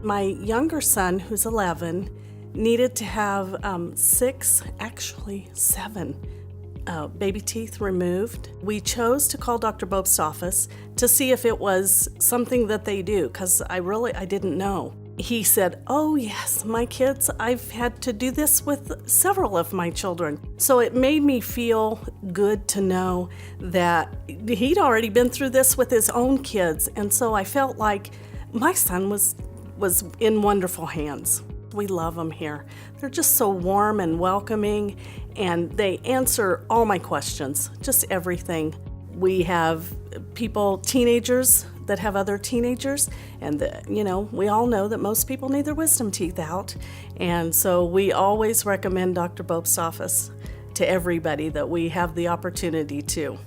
My younger son, who's 11, needed to have 7 baby teeth removed. We chose to call Dr. Bobst's office to see if it was something that they do, because I didn't know. He said, "Oh yes, my kids, I've had to do this with several of my children." So it made me feel good to know that he'd already been through this with his own kids, and so I felt like my son was in wonderful hands. We love them here. They're just so warm and welcoming, and they answer all my questions, just everything. We have teenagers that have other teenagers, and we all know that most people need their wisdom teeth out, and so we always recommend Dr. Bobst's office to everybody that we have the opportunity to.